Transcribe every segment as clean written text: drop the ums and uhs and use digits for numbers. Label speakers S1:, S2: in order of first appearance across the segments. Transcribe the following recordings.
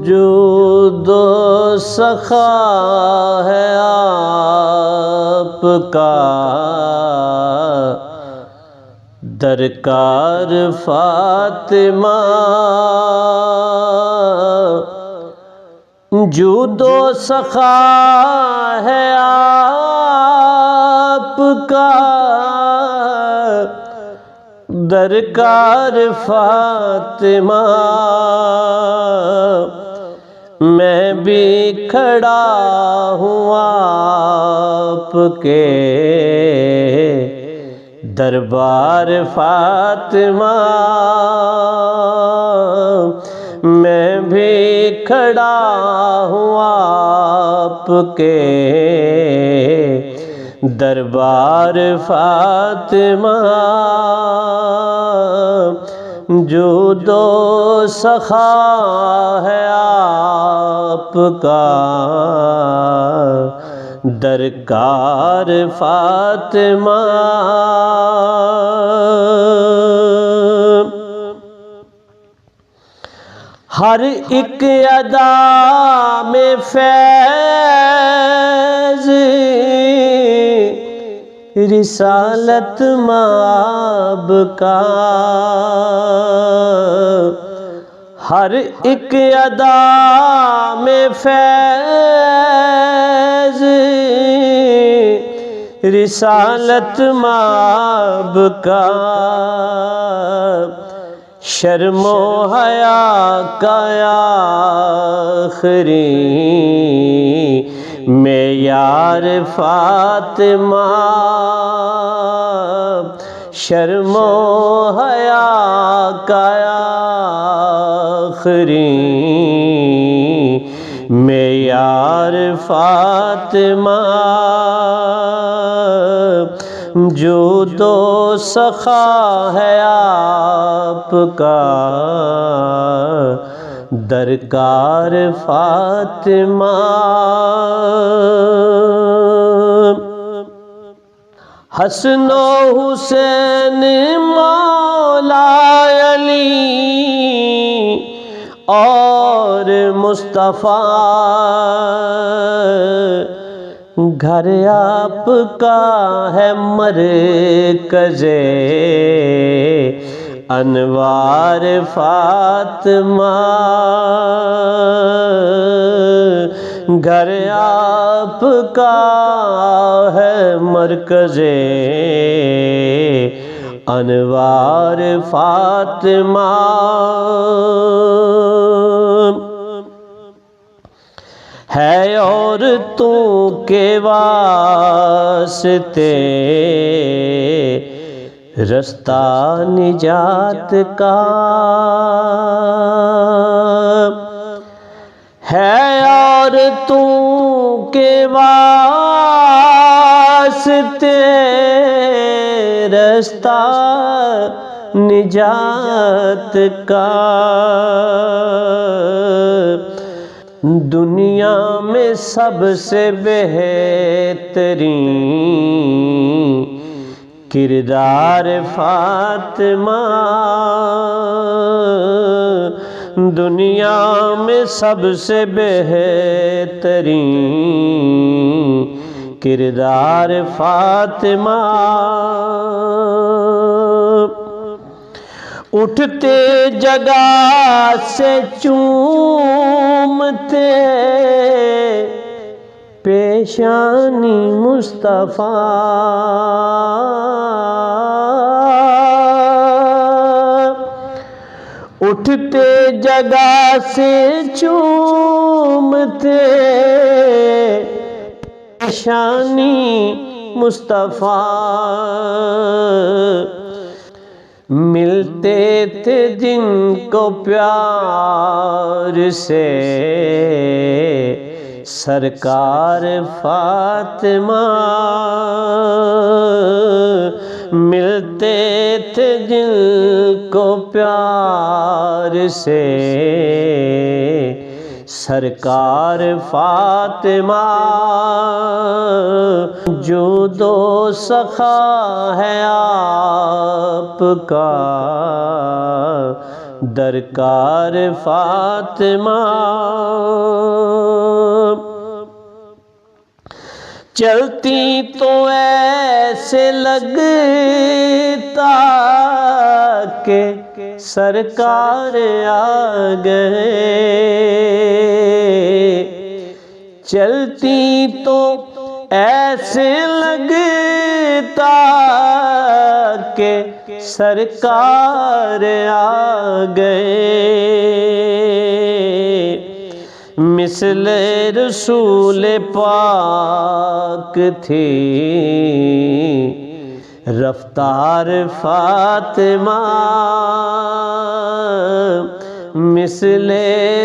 S1: جود و سخا ہے آپ کا، درکار فاطمہ جود و سخا ہے آپ کا، درکار فاطمہ میں بھی کھڑا ہوں آپ کے دربار فاطمہ، میں بھی کھڑا ہوں آپ کے دربار فاطمہ، جود و سخا ہے آپ کا، درکار فاطمہ ہر ایک ادا میں فیض رسالت مآب کا، ہر ایک ادا میں فیض رسالت مآب کا، شرم و حیا کا آخری معیار فاطمہ، شرم و حیا کا آخری معیار فاطمہ، جود و سخا ہے آپ کا، درکار فاطمہ، حسن و حسین مولا علی اور مصطفیٰ، گھر آپ کا ہے مرکز انوار فاطمہ، گھر آپ کا ہے مرکز انوار فاطمہ، ہے عورتوں کے واسطے رستہ نجات کا، ہے عورتوں کے واسطے رستہ نجات کا، دنیا میں سب سے بہترین کردار فاطمہ، دنیا میں سب سے بہترین کردار فاطمہ، اٹھتے جگہ سے چومتے پیشانی مصطفیٰ، اٹھتے جگہ سے چومتے پیشانی مصطفیٰ، ملتے تھے جن کو پیار سے سرکار فاطمہ، ملتے تھے جن کو پیار سے سرکار فاطمہ، جود و سخا ہے آپ کا، درکار فاطمہ، چلتی تو ایسے لگتا کہ سرکار آ گئے، چلتی تو ایسے لگتا کہ سرکار آ گئے، مثل رسول پاک تھی رفتار فاطمہ، مثل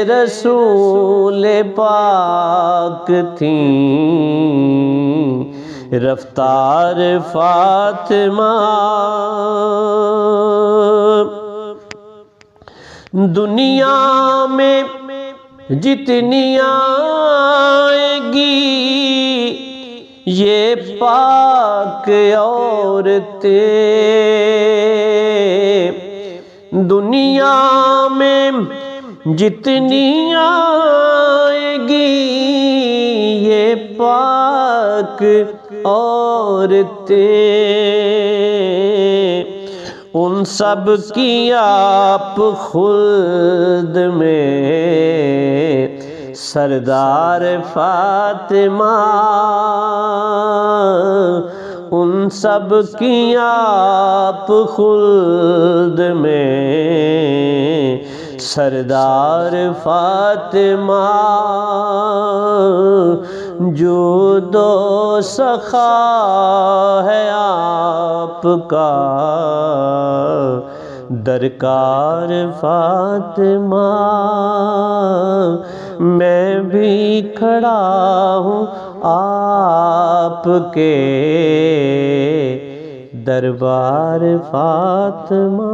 S1: رسول پاک تھی رفتار فاطمہ، دنیا میں جتنی آئیں گی یہ پاک عورتیں، دنیا میں جتنی آئیں گی یہ پاک عورتیں، ان سب کی آپ خلد میں سردار فاطمہ، ان سب کی آپ خلد میں سردار فاطمہ، جود و سخا ہے آپ کا درکار فاطمہ، میں بھی کھڑا ہوں آپ کے دربار فاطمہ۔